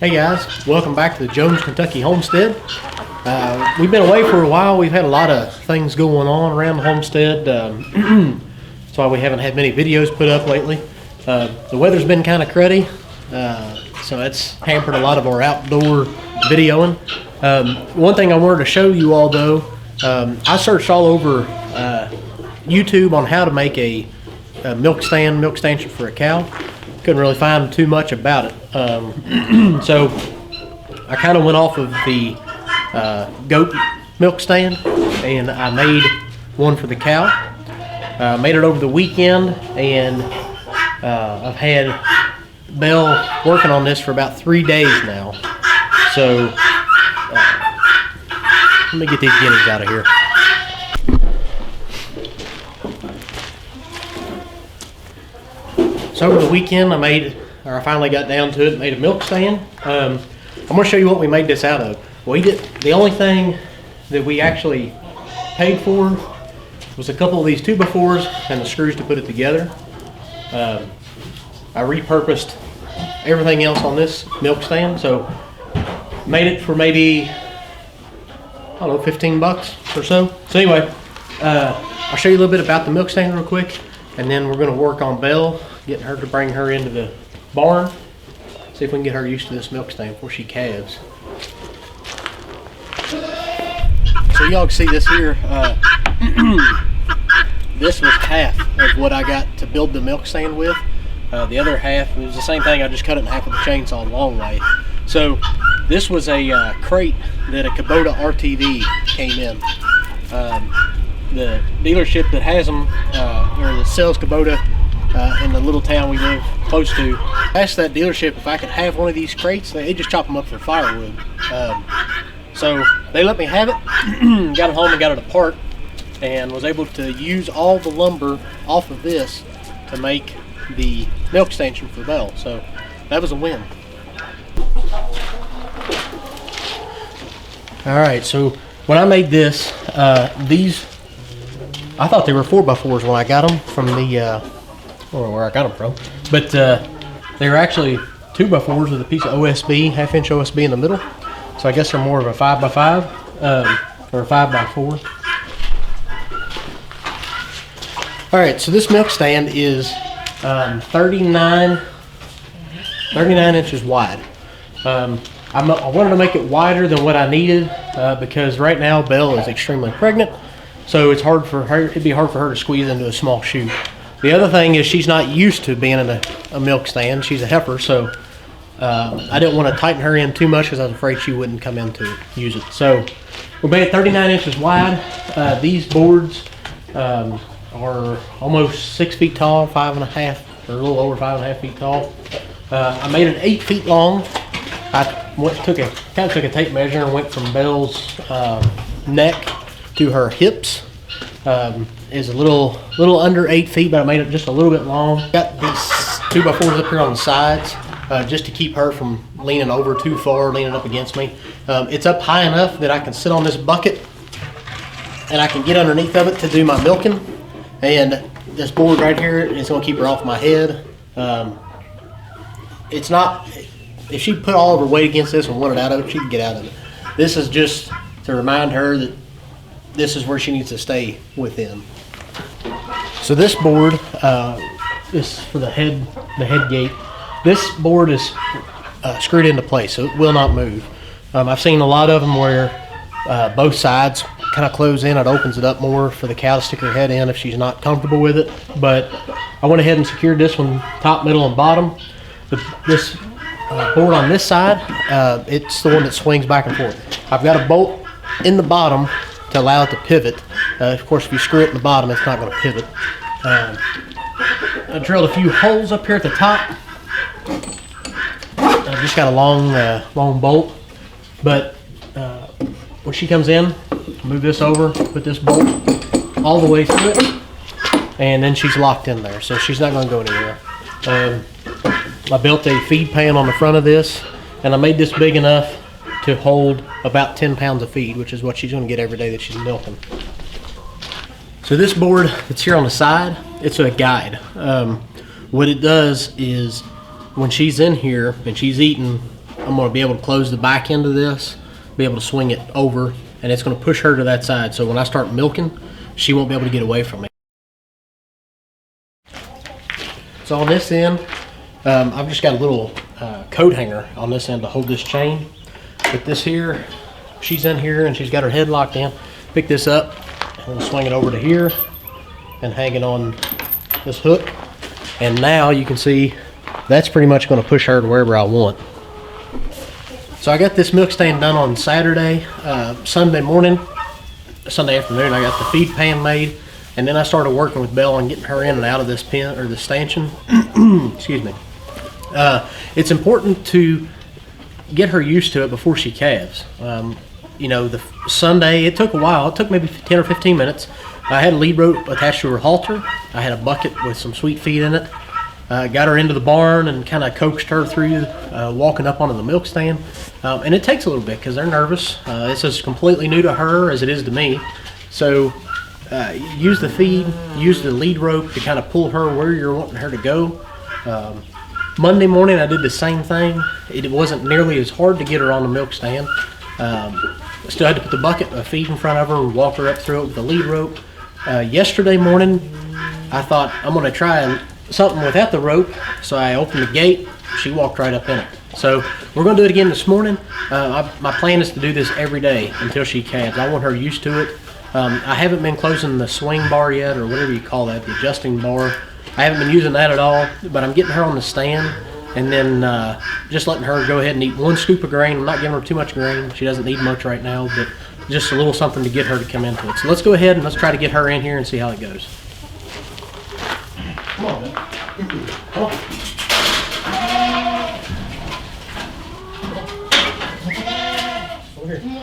Hey guys, welcome back to the Jones, Kentucky Homestead. We've been away for a while. We've had a lot of things going on around the homestead. That's why we haven't had many videos put up lately. The weather's been kind of cruddy, so that's hampered a lot of our outdoor videoing. One thing I wanted to show you all though, I searched all over YouTube on how to make a milk stanchion for a cow. Couldn't really find too much about it. So I kind of went off of the goat milk stand and I made one for the cow. Made it over the weekend, and I've had Belle working on this for about 3 days now. So let me get these guineas out of here. So over the weekend I finally got down to it, made a milk stand. I'm going to show you what we made this out of. The only thing that we actually paid for was a couple of these 2x4s and the screws to put it together. I repurposed everything else on this milk stand, so made it for maybe, I don't know, 15 bucks or so. So anyway, I'll show you a little bit about the milk stand real quick, and then we're going to work on Belle, getting her to bring her into the barn. See if we can get her used to this milk stand before she calves. So y'all can see this here. This was half of what I got to build the milk stand with. The other half was the same thing. I just cut it in half with a chainsaw the long way. So this was a crate that a Kubota RTV came in. The dealership that has them, or that sells Kubota in the little town we live close to, asked that dealership if I could have one of these crates. They just chop them up for firewood. So they let me have it. Got it home and got it apart, and was able to use all the lumber off of this to make the milk stanchion for Belle. So that was a win. Alright, so when I made this, these, I thought they were 4x4s when I got them from the, I don't know where I got them from, but they were actually 2x4s with a piece of OSB, half-inch OSB in the middle. So I guess they're more of a 5x5 or a 5x4. All right, so this milk stand is 39 inches wide. I wanted to make it wider than what I needed because right now Belle is extremely pregnant, so it's hard for her. It'd be hard for her to squeeze into a small chute. The other thing is she's not used to being in a milk stand. She's a heifer, so I didn't want to tighten her in too much because I was afraid she wouldn't come in to use it. So we made it 39 inches wide. These boards are almost 6 feet tall, 5.5, or a little over 5.5 feet tall. I made it 8 feet long. I took a tape measure and went from Belle's neck to her hips. Is a little under 8 feet, but I made it just a little bit long. Got these 2x4s up here on the sides just to keep her from leaning over too far, leaning up against me. It's up high enough that I can sit on this bucket and I can get underneath of it to do my milking. And this board right here is going to keep her off my head. It's not, if she put all of her weight against this and wanted out of it, she could get out of it. This is just to remind her that this is where she needs to stay within. So this board is for the head gate. This board is screwed into place, so it will not move. I've seen a lot of them where both sides kind of close in. It opens it up more for the cow to stick her head in if she's not comfortable with it. But I went ahead and secured this one top, middle, and bottom. This board on this side, it's the one that swings back and forth. I've got a bolt in the bottom to allow it to pivot. Of course, if you screw it in the bottom, it's not going to pivot. I drilled a few holes up here at the top. I've just got a long bolt, but when she comes in, move this over, put this bolt all the way through it, and then she's locked in there, so she's not going to go anywhere. I built a feed pan on the front of this, and I made this big enough to hold about 10 pounds of feed, which is what she's going to get every day that she's milking. So this board that's here on the side, it's a guide. What it does is when she's in here and she's eating I'm going to be able to close the back end of this, be able to swing it over, and it's going to push her to that side. So when I start milking, she won't be able to get away from me. So on this end, I've just got a little coat hanger on this end to hold this chain. But this here, she's in here and she's got her head locked in. Pick this up and swing it over to here and hang it on this hook. And now you can see that's pretty much going to push her to wherever I want. So I got this milk stand done on Saturday. Sunday morning, Sunday afternoon, I got the feed pan made, and then I started working with Belle on getting her in and out of this pen, or the stanchion. Excuse me. It's important to get her used to it before she calves. You know, the Sunday, it took a while. It took maybe 10 or 15 minutes. I had a lead rope attached to her halter. I had a bucket with some sweet feed in it. Got her into the barn and kind of coaxed her through walking up onto the milk stand. And it takes a little bit because they're nervous. It's as completely new to her as it is to me. So use the feed, use the lead rope to kind of pull her where you're wanting her to go. Monday morning I did the same thing. It wasn't nearly as hard to get her on the milk stand. Still had to put the bucket of feed in front of her and walk her up through it with the lead rope. Yesterday morning I thought I'm going to try something without the rope, so I opened the gate. She walked right up in it. So we're going to do it again this morning. My plan is to do this every day until she calves. I want her used to it. I haven't been closing the swing bar yet, or whatever you call that, the adjusting bar. I haven't been using that at all, but I'm getting her on the stand and then just letting her go ahead and eat 1 scoop of grain. I'm not giving her too much grain. She doesn't need much right now, but just a little something to get her to come into it. So let's go ahead and let's try to get her in here and see how it goes. Come on, man. Come on. Over here.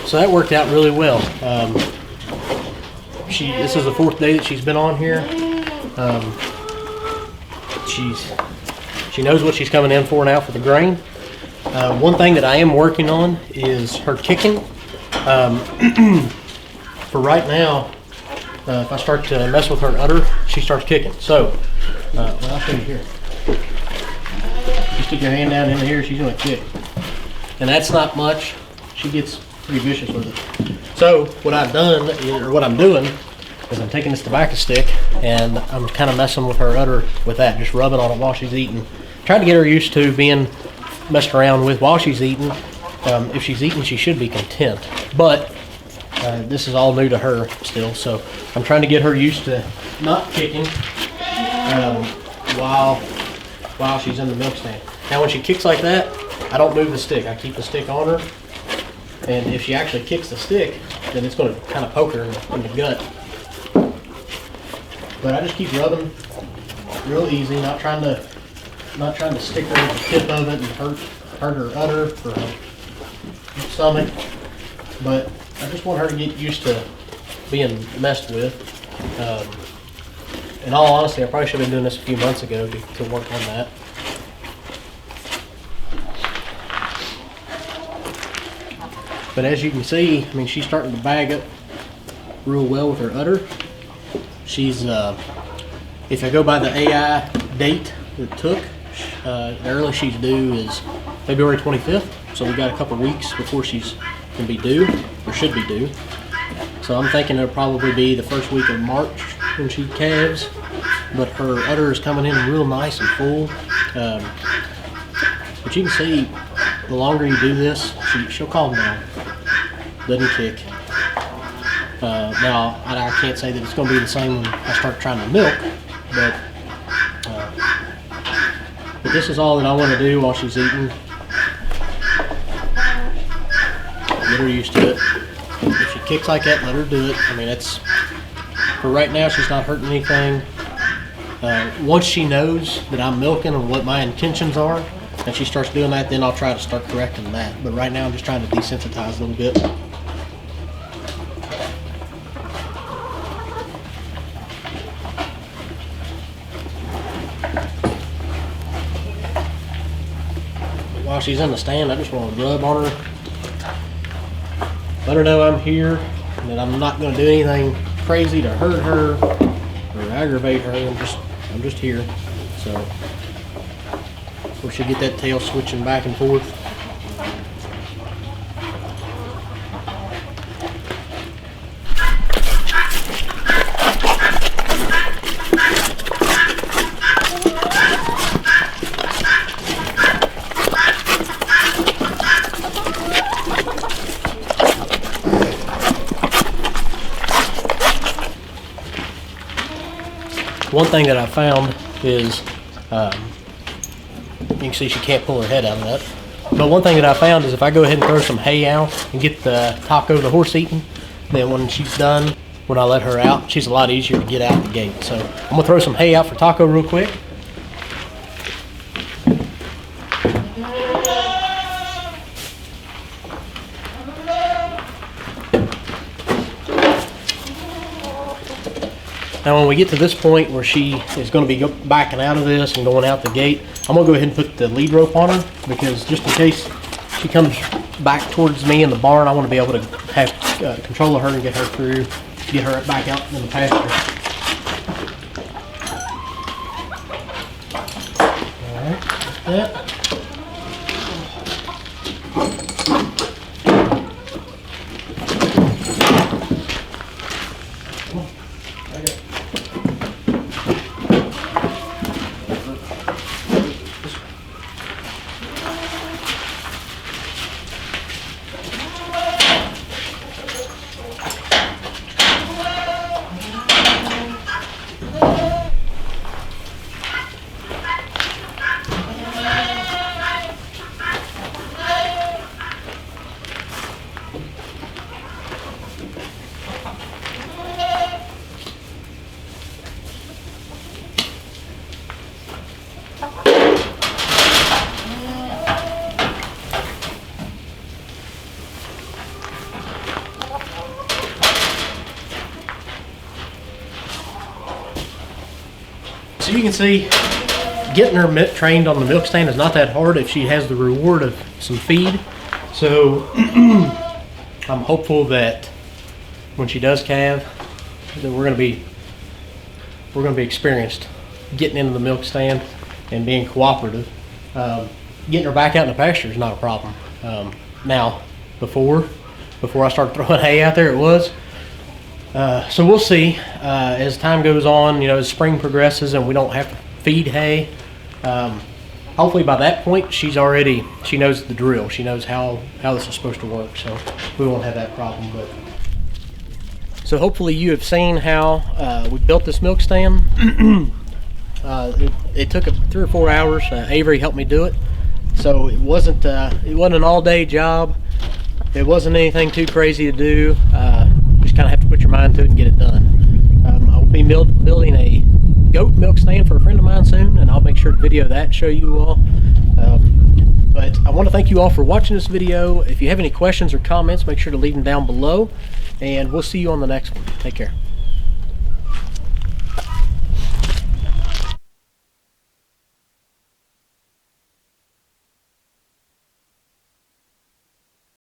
So that worked out really well. This is the 4th day that she's been on here. She knows what she's coming in for now for the grain. One thing that I am working on is her kicking. For right now, if I start to mess with her udder, she starts kicking. So, I'll show you here. You stick your hand down in here, she's going to kick. And that's not much. She gets pretty vicious with it. So what I've done, or what I'm doing, is I'm taking this tobacco stick and I'm kind of messing with her udder with that, just rubbing on it while she's eating. Trying to get her used to being messed around with while she's eating. If she's eating, she should be content. But this is all new to her still, so I'm trying to get her used to not kicking while she's in the milk stand. Now when she kicks like that, I don't move the stick. I keep the stick on her. And if she actually kicks the stick, then it's going to kind of poke her in the gut. But I just keep rubbing real easy, not trying to stick her with the tip of it and hurt her udder or her stomach. But I just want her to get used to being messed with. In all honesty, I probably should have been doing this a few months ago to work on that. But as you can see, I mean, she's starting to bag up real well with her udder. She's, if I go by the AI date it took, the earliest she's due is February 25th. So we got a couple weeks before she's can be due, or should be due. So I'm thinking it'll probably be the first week of March when she calves. But her udder is coming in real nice and full. But you can see, the longer you do this, she'll calm down. Doesn't kick. Now, I can't say that it's going to be the same when I start trying to milk, but this is all that I want to do while she's eating. Get her used to it. If she kicks like that, let her do it. I mean, for right now, she's not hurting anything. Once she knows that I'm milking and what my intentions are, and she starts doing that, then I'll try to start correcting that. But right now I'm just trying to desensitize a little bit. While she's in the stand, I just want to rub on her, let her know I'm here, and that I'm not going to do anything crazy to hurt her or aggravate her. I'm just here. So we should get that tail switching back and forth. One thing that I found is, you can see she can't pull her head out of that. But one thing that I found is if I go ahead and throw some hay out and get the taco, the horse eating, then when she's done, when I let her out, she's a lot easier to get out the gate. So I'm gonna throw some hay out for Taco real quick. Now when we get to this point where she is going to be backing out of this and going out the gate, I'm going to go ahead and put the lead rope on her, because just in case she comes back towards me in the barn, I want to be able to have control of her and get her through, get her back out in the pasture. Alright, like that. So you can see, getting her trained on the milk stand is not that hard if she has the reward of some feed. So I'm hopeful that when she does calve, that we're gonna be experienced getting into the milk stand and being cooperative. Getting her back out in the pasture is not a problem. Now, before I started throwing hay out there, it was. So we'll see as time goes on, as spring progresses and we don't have to feed hay. Hopefully by that point she knows the drill. She knows how this is supposed to work, so we won't have that problem. But so hopefully you have seen how we built this milk stand. It took 3 or 4 hours. Avery helped me do it, so it wasn't an all-day job. It wasn't anything too crazy to do. Just kind of have to put your mind to it and get it done. I'll be building a goat milk stand for a friend of mine soon, and I'll make sure to video that and show you all. But I want to thank you all for watching this video. If you have any questions or comments, make sure to leave them down below, and we'll see you on the next one. Take care.